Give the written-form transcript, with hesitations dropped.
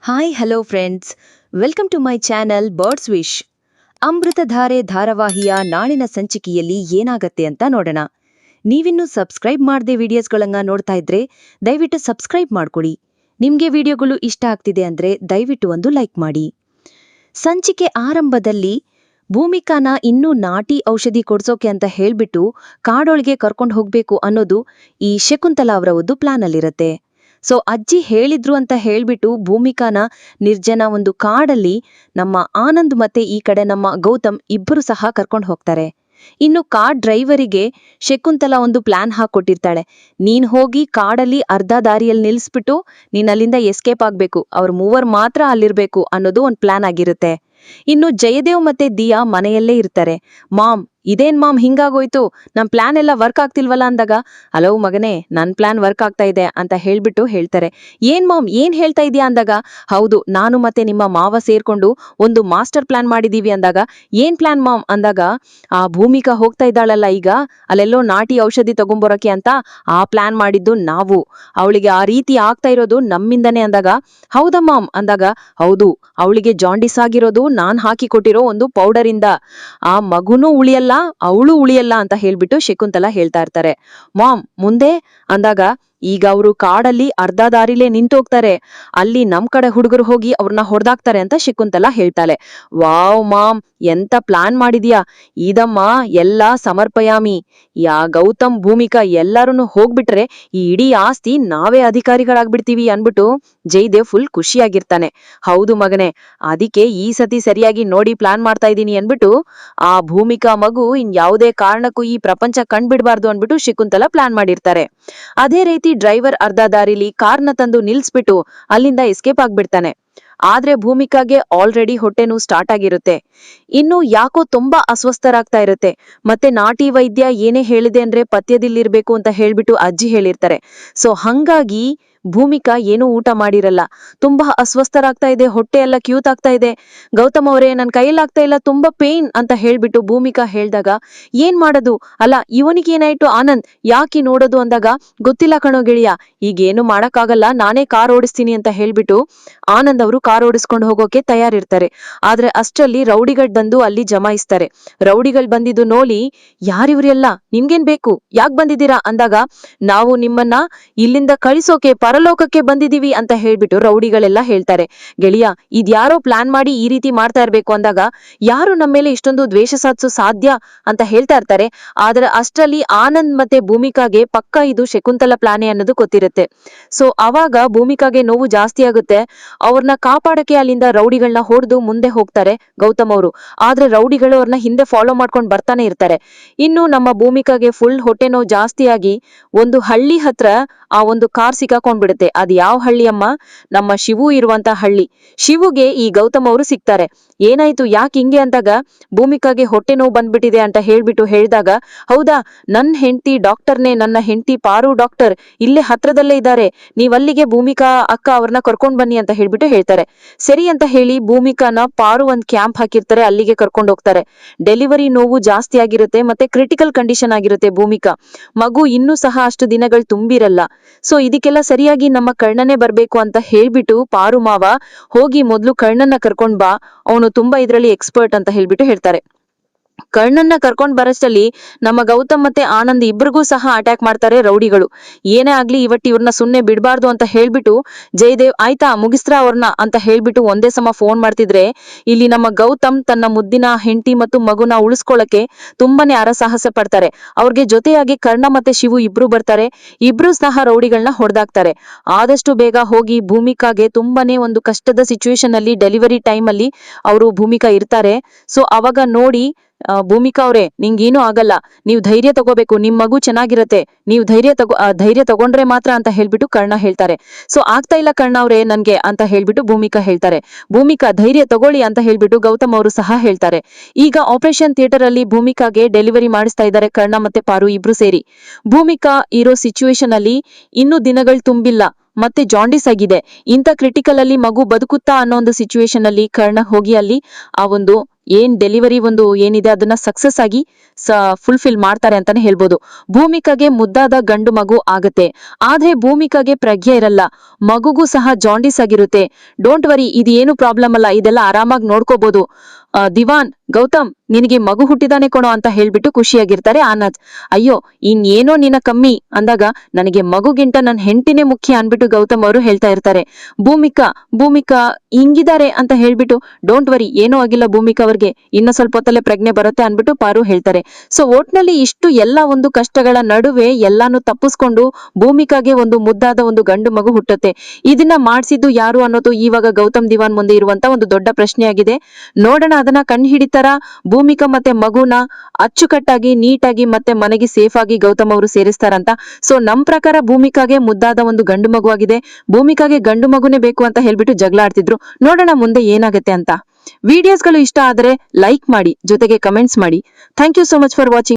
Hi hello friends, welcome to my channel birds wish. Amruthadhaare ಧಾರಾವಾಹಿಯ ನಾಳಿನ ಸಂಚಿಕೆಯಲ್ಲಿ ಏನಾಗತ್ತೆ ಅಂತ ನೋಡೋಣ. ನೀವಿನ್ನೂ ಸಬ್ಸ್ಕ್ರೈಬ್ ಮಾಡದೆ ವಿಡಿಯೋಸ್ಗಳನ್ನ ನೋಡ್ತಾ ಇದ್ರೆ ದಯವಿಟ್ಟು ಸಬ್ಸ್ಕ್ರೈಬ್ ಮಾಡ್ಕೊಳ್ಳಿ. ನಿಮ್ಗೆ ವಿಡಿಯೋಗಳು ಇಷ್ಟ ಆಗ್ತಿದೆ ಅಂದ್ರೆ ದಯವಿಟ್ಟು ಒಂದು ಲೈಕ್ ಮಾಡಿ. ಸಂಚಿಕೆ ಆರಂಭದಲ್ಲಿ ಭೂಮಿಕಾನ ಇನ್ನೂ ನಾಟಿ ಔಷಧಿ ಕೊಡ್ಸೋಕೆ ಅಂತ ಹೇಳ್ಬಿಟ್ಟು ಕಾಡೊಳಗೆ ಕರ್ಕೊಂಡು ಹೋಗ್ಬೇಕು ಅನ್ನೋದು ಈ ಶಕುಂತಲಾ ಅವರ ಒಂದು ಪ್ಲಾನ್ ಅಲ್ಲಿರತ್ತೆ. ಸೊ ಅಜ್ಜಿ ಹೇಳಿದ್ರು ಅಂತ ಹೇಳ್ಬಿಟ್ಟು ಭೂಮಿಕಾನ ನಿರ್ಜನ ಒಂದು ಕಾಡಲ್ಲಿ ನಮ್ಮ ಆನಂದ್ ಮತ್ತೆ ಈ ಕಡೆ ನಮ್ಮ ಗೌತಮ್ ಇಬ್ಬರು ಸಹ ಕರ್ಕೊಂಡು ಹೋಗ್ತಾರೆ. ಇನ್ನು ಕಾಡ್ ಡ್ರೈವರಿಗೆ ಶಕುಂತಲಾ ಒಂದು ಪ್ಲಾನ್ ಹಾಕೊಟ್ಟಿರ್ತಾಳೆ. ನೀನ್ ಹೋಗಿ ಕಾಡಲ್ಲಿ ಅರ್ಧ ದಾರಿಯಲ್ಲಿ ನಿಲ್ಸ್ಬಿಟ್ಟು ನೀನ್ ಅಲ್ಲಿಂದ ಎಸ್ಕೇಪ್ ಆಗ್ಬೇಕು, ಅವ್ರ ಮೂವರ್ ಮಾತ್ರ ಅಲ್ಲಿರ್ಬೇಕು ಅನ್ನೋದು ಒಂದು ಪ್ಲಾನ್ ಆಗಿರುತ್ತೆ. ಇನ್ನು ಜಯದೇವ್ ಮತ್ತೆ ದಿಯಾ ಮನೆಯಲ್ಲೇ ಇರ್ತಾರೆ. ಮಾಮ್, ಇದೇನ್ ಮಾಮ್ ಹಿಂಗಾಗೋಯ್ತು, ನಮ್ ಪ್ಲಾನ್ ಎಲ್ಲ ವರ್ಕ್ ಆಗ್ತಿಲ್ವಲ್ಲ ಅಂದಾಗ, ಹಲೋ ಮಗನೇ, ನನ್ ಪ್ಲಾನ್ ವರ್ಕ್ ಆಗ್ತಾ ಇದೆ ಅಂತ ಹೇಳ್ಬಿಟ್ಟು ಹೇಳ್ತಾರೆ. ಏನ್ ಮಾಮ್, ಏನ್ ಹೇಳ್ತಾ ಇದೀಯಾ ಅಂದಾಗ, ಹೌದು, ನಾನು ಮತ್ತೆ ನಿಮ್ಮ ಮಾವ ಸೇರ್ಕೊಂಡು ಒಂದು ಮಾಸ್ಟರ್ ಪ್ಲಾನ್ ಮಾಡಿದೀವಿ ಅಂದಾಗ, ಏನ್ ಪ್ಲಾನ್ ಮಾಮ್ ಅಂದಾಗ, ಆ ಭೂಮಿಕಾ ಹೋಗ್ತಾ ಇದ್ದಾಳಲ್ಲ ಈಗ ಅಲ್ಲೆಲ್ಲೋ ನಾಟಿ ಔಷಧಿ ತಗೊಂಬರೋಕೆ ಅಂತ, ಆ ಪ್ಲಾನ್ ಮಾಡಿದ್ದು ನಾವು, ಅವಳಿಗೆ ಆ ರೀತಿ ಆಗ್ತಾ ಇರೋದು ನಮ್ಮಿಂದನೇ ಅಂದಾಗ, ಹೌದಾ ಮಾಮ್ ಅಂದಾಗ, ಹೌದು, ಅವಳಿಗೆ ಜಾಂಡಿಸ್ ಆಗಿರೋದು ನಾನ್ ಹಾಕಿ ಕೊಟ್ಟಿರೋ ಒಂದು ಪೌಡರ್ ಇಂದ, ಆ ಮಗುನೂ ಉಳಿಯಲ್ಲ ಅವಳು ಉಳಿಯಲ್ಲ ಅಂತ ಹೇಳ್ಬಿಟ್ಟು ಶಕುಂತಲಾ ಹೇಳ್ತಾ ಇರ್ತಾರೆ. ಮಾಮ್ ಮುಂದೆ ಅಂದಾಗ, ಈಗ ಅವರು ಕಾಡಲ್ಲಿ ಅರ್ಧ ದಾರಿಲೇ ನಿಂತೋಗ್ತಾರೆ, ಅಲ್ಲಿ ನಮ್ ಕಡೆ ಹುಡುಗರು ಹೋಗಿ ಅವ್ರನ್ನ ಹೊಡೆದಾಕ್ತಾರೆ ಅಂತ ಶಕುಂತಲಾ ಹೇಳ್ತಾಳೆ. ವಾವ್ ಮಾಮ್, ಎಂತ ಪ್ಲಾನ್ ಮಾಡಿದ್ಯಾ, ಇದಮ್ಮ ಎಲ್ಲ ಸಮರ್ಪಯಾಮಿ. ಗೌತಮ್ ಭೂಮಿಕಾ ಎಲ್ಲಾರನ್ನು ಹೋಗ್ಬಿಟ್ರೆ ಈ ಇಡೀ ಆಸ್ತಿ ನಾವೇ ಅಧಿಕಾರಿಗಳಾಗ್ಬಿಡ್ತೀವಿ ಅನ್ಬಿಟ್ಟು ಜಯದೇವ್ ಫುಲ್ ಖುಷಿಯಾಗಿರ್ತಾನೆ. ಹೌದು ಮಗನೇ, ಅದಕ್ಕೆ ಈ ಸತಿ ಸರಿಯಾಗಿ ನೋಡಿ ಪ್ಲಾನ್ ಮಾಡ್ತಾ ಇದೀನಿ ಅನ್ಬಿಟ್ಟು ಆ ಭೂಮಿಕಾ ಮಗು ಯಾವುದೇ ಕಾರಣಕ್ಕೂ ಈ ಪ್ರಪಂಚ ಕಂಡ್ಬಿಡ್ಬಾರ್ದು ಅನ್ಬಿಟ್ಟು ಶಕುಂತಲಾ ಪ್ಲಾನ್ ಮಾಡಿರ್ತಾರೆ. ಅದೇ ರೀತಿ ಡ್ರೈವರ್ ಅರ್ಧ ದಾರಿಲಿ ಕಾರ್ನ ತಂದು ನಿಲ್ಸ್ಬಿಟ್ಟು ಅಲ್ಲಿಂದ ಎಸ್ಕೇಪ್ ಆಗ್ಬಿಡ್ತಾನೆ. ಆದ್ರೆ ಭೂಮಿಕಾಗೆ ಆಲ್ರೆಡಿ ಹೊಟ್ಟೆನೂ ಸ್ಟಾರ್ಟ್ ಆಗಿರುತ್ತೆ. ಇನ್ನು ಯಾಕೋ ತುಂಬಾ ಅಸ್ವಸ್ಥರಾಗ್ತಾ ಇರುತ್ತೆ. ಮತ್ತೆ ನಾಟಿ ವೈದ್ಯ ಏನೇ ಹೇಳಿದೆ ಅಂದ್ರೆ ಪಥ್ಯದಲ್ಲಿರ್ಬೇಕು ಅಂತ ಹೇಳ್ಬಿಟ್ಟು ಅಜ್ಜಿ ಹೇಳಿರ್ತಾರೆ. ಸೊ ಹಂಗಾಗಿ ಭೂಮಿಕಾ ಏನೂ ಊಟ ಮಾಡಿರಲ್ಲ, ತುಂಬಾ ಅಸ್ವಸ್ಥರಾಗ್ತಾ ಇದೆ, ಹೊಟ್ಟೆ ಎಲ್ಲ ಕ್ಯೂತ್ ಆಗ್ತಾ ಇದೆ. ಗೌತಮ್ ಅವರೇ, ನನ್ ಕೈಯಲ್ಲಾಗ್ತಾ ಇಲ್ಲ, ತುಂಬಾ ಪೇನ್ ಅಂತ ಹೇಳ್ಬಿಟ್ಟು ಭೂಮಿಕಾ ಹೇಳ್ದಾಗ, ಏನ್ ಮಾಡೋದು, ಅಲ್ಲ ಇವನಿಗೆ ಏನಾಯ್ತು ಆನಂದ್, ಯಾಕೆ ನೋಡೋದು ಅಂದಾಗ, ಗೊತ್ತಿಲ್ಲ ಕಣೋ ಗೆಳೆಯ, ಈಗೇನು ಮಾಡಕ್ಕಾಗಲ್ಲ, ನಾನೇ ಕಾರ್ ಓಡಿಸ್ತೀನಿ ಅಂತ ಹೇಳ್ಬಿಟ್ಟು ಆನಂದ್ ಅವರು ಕಾರ್ ಓಡಿಸ್ಕೊಂಡು ಹೋಗೋಕೆ ತಯಾರಿರ್ತಾರೆ. ಆದ್ರೆ ಅಷ್ಟರಲ್ಲಿ ರೌಡಿಗಳು ಬಂದು ಅಲ್ಲಿ ಜಮಾಯಿಸ್ತಾರೆ. ರೌಡಿಗಳು ಬಂದಿದ್ದು ನೋಡಿ, ಯಾರಿವ್ರೆಲ್ಲ, ನಿಮ್ಗೇನ್ ಬೇಕು, ಯಾಕೆ ಬಂದಿದ್ದೀರಾ ಅಂದಾಗ, ನಾವು ನಿಮ್ಮನ್ನ ಇಲ್ಲಿಂದ ಕಳಿಸೋಕೆ ಪರಲೋಕಕ್ಕೆ ಬಂದಿದೀವಿ ಅಂತ ಹೇಳ್ಬಿಟ್ಟು ರೌಡಿಗಳೆಲ್ಲ ಹೇಳ್ತಾರೆ. ಗೆಳೆಯ, ಇದ್ಯಾರೋ ಪ್ಲಾನ್ ಮಾಡಿ ಈ ರೀತಿ ಮಾಡ್ತಾ ಇರ್ಬೇಕು ಅಂದಾಗ, ಯಾರು ನಮ್ಮ ಮೇಲೆ ಇಷ್ಟೊಂದು ದ್ವೇಷ ಸಾಧಿಸೋ ಸಾಧ್ಯ ಅಂತ ಹೇಳ್ತಾ ಇರ್ತಾರೆ. ಆದ್ರೆ ಅಷ್ಟರಲ್ಲಿ ಆನಂದ್ ಮತ್ತೆ ಭೂಮಿಕಾಗೆ ಪಕ್ಕ ಇದು ಶಕುಂತಲಾ ಪ್ಲಾನೆ ಅನ್ನೋದು ಗೊತ್ತಿರುತ್ತೆ. ಸೊ ಅವಾಗ ಭೂಮಿಕಾಗೆ ನೋವು ಜಾಸ್ತಿ ಆಗುತ್ತೆ. ಅವ್ರನ್ನ ಕಾಪಾಡಕ್ಕೆ ಅಲ್ಲಿಂದ ರೌಡಿಗಳನ್ನ ಹೊಡೆದು ಮುಂದೆ ಹೋಗ್ತಾರೆ ಗೌತಮ್ ಅವರು. ಆದ್ರೆ ರೌಡಿಗಳು ಅವ್ರನ್ನ ಹಿಂದೆ ಫಾಲೋ ಮಾಡ್ಕೊಂಡು ಬರ್ತಾನೆ ಇರ್ತಾರೆ. ಇನ್ನು ನಮ್ಮ ಭೂಮಿಕಾಗೆ ಫುಲ್ ಹೊಟ್ಟೆ ನೋವು ಜಾಸ್ತಿ ಆಗಿ ಒಂದು ಹಳ್ಳಿ ಹತ್ರ ಆ ಒಂದು ಕಾರ್ ಸಿಕ್ಕಾಕೊಂಡ್ಬಿಡುತ್ತೆ. ಅದ್ ಯಾವ ಹಳ್ಳಿ ಅಮ್ಮ, ನಮ್ಮ ಶಿವು ಇರುವಂತ ಹಳ್ಳಿ. ಶಿವುಗೆ ಈ ಗೌತಮ್ ಅವರು ಸಿಗ್ತಾರೆ. ಏನಾಯ್ತು, ಯಾಕೆ ಹಿಂಗೆ ಅಂದಾಗ, ಭೂಮಿಕಾಗೆ ಹೊಟ್ಟೆ ನೋವು ಬಂದ್ಬಿಟ್ಟಿದೆ ಅಂತ ಹೇಳ್ಬಿಟ್ಟು ಹೇಳಿದಾಗ, ಹೌದಾ, ನನ್ ಹೆಂಡತಿ ಡಾಕ್ಟರ್ನೇ, ನನ್ನ ಹೆಂಡತಿ ಪಾರು ಡಾಕ್ಟರ್ ಇಲ್ಲೇ ಹತ್ರದಲ್ಲೇ ಇದ್ದಾರೆ, ನೀವಲ್ಲಿಗೆ ಭೂಮಿಕಾ ಅಕ್ಕ ಅವ್ರನ್ನ ಕರ್ಕೊಂಡ್ ಬನ್ನಿ ಅಂತ ಹೇಳ್ಬಿಟ್ಟು ಹೇಳ್ತಾರೆ. ಸರಿ ಅಂತ ಹೇಳಿ ಭೂಮಿಕಾನ ಪಾರು ಒಂದ್ ಕ್ಯಾಂಪ್ ಹಾಕಿರ್ತಾರೆ, ಅಲ್ಲಿಗೆ ಕರ್ಕೊಂಡು ಹೋಗ್ತಾರೆ. ಡೆಲಿವರಿ ನೋವು ಜಾಸ್ತಿ ಆಗಿರುತ್ತೆ, ಮತ್ತೆ ಕ್ರಿಟಿಕಲ್ ಕಂಡೀಷನ್ ಆಗಿರುತ್ತೆ ಭೂಮಿಕಾ ಮಗು, ಇನ್ನೂ ಸಹ ಅಷ್ಟು ದಿನಗಳು ತುಂಬಿರಲ್ಲ. ಸೊ ಇದಕ್ಕೆಲ್ಲ ಸರಿಯಾಗಿ ನಮ್ಮ ಕರ್ಣನೇ ಬರ್ಬೇಕು ಅಂತ ಹೇಳ್ಬಿಟ್ಟು ಪಾರು ಮಾವ ಹೋಗಿ ಮೊದ್ಲು ಕರ್ಣನ್ನ ಕರ್ಕೊಂಡ್ ಬಾ, ಅವನು ತುಂಬಾ ಇದ್ರಲ್ಲಿ ಎಕ್ಸ್ಪರ್ಟ್ ಅಂತ ಹೇಳ್ಬಿಟ್ಟು ಹೇಳ್ತಾರೆ. ಕರ್ಣನ್ನ ಕರ್ಕೊಂಡ್ ಬರಷ್ಟಲ್ಲಿ ನಮ್ಮ ಗೌತಮ್ ಮತ್ತೆ ಆನಂದ್ ಇಬ್ರಿಗೂ ಸಹ ಅಟ್ಯಾಕ್ ಮಾಡ್ತಾರೆ ರೌಡಿಗಳು. ಏನೇ ಆಗ್ಲಿ ಇವತ್ತು ಇವ್ರನ್ನ ಸುಮ್ನೆ ಬಿಡ್ಬಾರ್ದು ಅಂತ ಹೇಳ್ಬಿಟ್ಟು ಜಯದೇವ್, ಆಯ್ತಾ ಮುಗಿಸ್ತ್ರ ಅವ್ರನ್ನ ಅಂತ ಹೇಳ್ಬಿಟ್ಟು ಒಂದೇ ಸಮ ಫೋನ್ ಮಾಡ್ತಿದ್ರೆ, ಇಲ್ಲಿ ನಮ್ಮ ಗೌತಮ್ ತನ್ನ ಮುದ್ದಿನ ಹೆಂಡತಿ ಮತ್ತು ಮಗುನ ಉಳಿಸ್ಕೊಳ್ಳಕ್ಕೆ ತುಂಬಾನೇ ಅರಸಾಹಸ ಪಡ್ತಾರೆ. ಅವ್ರಿಗೆ ಜೊತೆಯಾಗಿ ಕರ್ಣ ಮತ್ತೆ ಶಿವು ಇಬ್ರು ಬರ್ತಾರೆ. ಇಬ್ರು ಸಹ ರೌಡಿಗಳನ್ನ ಹೊಡೆದಾಕ್ತಾರೆ. ಆದಷ್ಟು ಬೇಗ ಹೋಗಿ ಭೂಮಿಕಾಗೆ ತುಂಬಾನೇ ಒಂದು ಕಷ್ಟದ ಸಿಚುವೇಶನ್ ಅಲ್ಲಿ ಡೆಲಿವರಿ ಟೈಮ್ ಅಲ್ಲಿ ಅವರು ಭೂಮಿಕಾ ಇರ್ತಾರೆ. ಸೊ ಅವಾಗ ನೋಡಿ, ಭೂಮಿಕಾ ಅವ್ರೆ, ನಿಂಗೇನು ಆಗಲ್ಲ, ನೀವು ಧೈರ್ಯ ತಗೋಬೇಕು, ನಿಮ್ ಮಗು ಚೆನ್ನಾಗಿರತ್ತೆ, ನೀವು ಧೈರ್ಯ ತಗೊಂಡ್ರೆ ಮಾತ್ರ ಅಂತ ಹೇಳ್ಬಿಟ್ಟು ಕರ್ಣ ಹೇಳ್ತಾರೆ. ಸೊ ಆಗ್ತಾ ಇಲ್ಲ ಕರ್ಣ ಅವ್ರೆ ನನ್ಗೆ ಅಂತ ಹೇಳ್ಬಿಟ್ಟು ಭೂಮಿಕಾ ಹೇಳ್ತಾರೆ. ಭೂಮಿಕಾ ಧೈರ್ಯ ತಗೊಳ್ಳಿ ಅಂತ ಹೇಳ್ಬಿಟ್ಟು ಗೌತಮ್ ಅವರು ಸಹ ಹೇಳ್ತಾರೆ. ಈಗ ಆಪರೇಷನ್ ಥಿಯೇಟರ್ ಅಲ್ಲಿ ಭೂಮಿಕಾಗೆ ಡೆಲಿವರಿ ಮಾಡಿಸ್ತಾ ಇದ್ದಾರೆ ಕರ್ಣ ಮತ್ತೆ ಪಾರು ಇಬ್ರು ಸೇರಿ. ಭೂಮಿಕಾ ಇರೋ ಸಿಚುವೇಶನ್ ಅಲ್ಲಿ ಇನ್ನೂ ದಿನಗಳು ತುಂಬಿಲ್ಲ, ಮತ್ತೆ ಜಾಂಡಿಸ್ ಆಗಿದೆ. ಇಂಥ ಕ್ರಿಟಿಕಲ್ ಅಲ್ಲಿ ಮಗು ಬದುಕುತ್ತಾ ಅನ್ನೋ ಒಂದು ಸಿಚುವೇಶನ್ ಅಲ್ಲಿ ಕರ್ಣ ಹೋಗಿ ಅಲ್ಲಿ ಆ ಒಂದು ಏನ್ ಡೆಲಿವರಿ ಒಂದು ಏನಿದೆ ಅದನ್ನ ಸಕ್ಸಸ್ ಆಗಿ ಫುಲ್ಫಿಲ್ ಮಾಡ್ತಾರೆ ಅಂತಾನೆ ಹೇಳ್ಬೋದು. ಭೂಮಿಕಾಗೆ ಮುದ್ದಾದ ಗಂಡು ಮಗು ಆಗತ್ತೆ. ಆದ್ರೆ ಭೂಮಿಕಾಗೆ ಪ್ರಜ್ಞೆ ಇರಲ್ಲ, ಮಗುಗೂ ಸಹ ಜಾಂಡಿಸ್ ಆಗಿರುತ್ತೆ. ಡೋಂಟ್ ವರಿ, ಇದು ಏನು ಪ್ರಾಬ್ಲಮ್ ಅಲ್ಲ, ಇದೆಲ್ಲ ಆರಾಮಾಗಿ ನೋಡ್ಕೋಬಹುದು. ದಿವಾನ್, ಗೌತಮ್ ನಿನಗೆ ಮಗು ಹುಟ್ಟಿದಾನೆ ಕೊಡೋ ಅಂತ ಹೇಳ್ಬಿಟ್ಟು ಖುಷಿಯಾಗಿರ್ತಾರೆ ಆನಂದ್. ಅಯ್ಯೋ ಇನ್ನೇನೋ ನಿನ್ನ ಕಮ್ಮಿ ಅಂದಾಗ ನನಗೆ ಮಗುಗಿಂತ ನನ್ನ ಹೆಂಡತಿನೇ ಮುಖ್ಯ ಅನ್ಬಿಟ್ಟು ಗೌತಮ್ ಅವರು ಹೇಳ್ತಾ ಇರ್ತಾರೆ. ಭೂಮಿಕಾ ಹಿಂಗಿದ್ದಾರೆ ಅಂತ ಹೇಳ್ಬಿಟ್ಟು ಡೋಂಟ್ ವರಿ, ಏನೂ ಆಗಿಲ್ಲ ಭೂಮಿಕಾ ಅವ್ರಿಗೆ, ಇನ್ನ ಸ್ವಲ್ಪ ಹೊತ್ತಲ್ಲೇ ಪ್ರಜ್ಞೆ ಬರುತ್ತೆ ಅನ್ಬಿಟ್ಟು ಪಾರು ಹೇಳ್ತಾರೆ. ಸೊ ಒಟ್ನಲ್ಲಿ ಇಷ್ಟು ಎಲ್ಲ ಒಂದು ಕಷ್ಟಗಳ ನಡುವೆ ಎಲ್ಲಾನು ತಪ್ಪಿಸ್ಕೊಂಡು ಭೂಮಿಕಾಗೆ ಒಂದು ಮುದ್ದಾದ ಒಂದು ಗಂಡು ಮಗು ಹುಟ್ಟುತ್ತೆ. ಇದನ್ನ ಮಾಡಿಸಿದ್ದು ಯಾರು ಅನ್ನೋದು ಇವಾಗ ಗೌತಮ್ ದಿವಾನ್ ಮುಂದೆ ಇರುವಂತ ಒಂದು ದೊಡ್ಡ ಪ್ರಶ್ನೆಯಾಗಿದೆ. ನೋಡೋಣ ಅದನ್ನ ಕಂಡು ಹಿಡಿತಾರ ಭೂಮಿಕಾ ಮತ್ತೆ ಮಗುನ ಅಚ್ಚುಕಟ್ಟಾಗಿ ನೀಟಾಗಿ ಮತ್ತೆ ಮನೆಗೆ ಸೇಫ್ ಆಗಿ ಗೌತಮ್ ಅವರು ಸೇರಿಸ್ತಾರಂತ. ಸೊ ನಮ್ ಪ್ರಕಾರ ಭೂಮಿಕಾಗೆ ಮುದ್ದಾದ ಒಂದು ಗಂಡು ಮಗು ಆಗಿದೆ. ಭೂಮಿಕಾಗೆ ಗಂಡು ಮಗುನೇ ಬೇಕು ಅಂತ ಹೇಳ್ಬಿಟ್ಟು ಜಗಳ ಆಡ್ತಿದ್ರು. ನೋಡೋಣ ಮುಂದೆ ಏನಾಗುತ್ತೆ ಅಂತ. ವಿಡಿಯೋಸ್ಗಳು ಇಷ್ಟ ಆದರೆ ಲೈಕ್ ಮಾಡಿ, ಜೊತೆಗೆ ಕಮೆಂಟ್ಸ್ ಮಾಡಿ. Thank you so much for watching.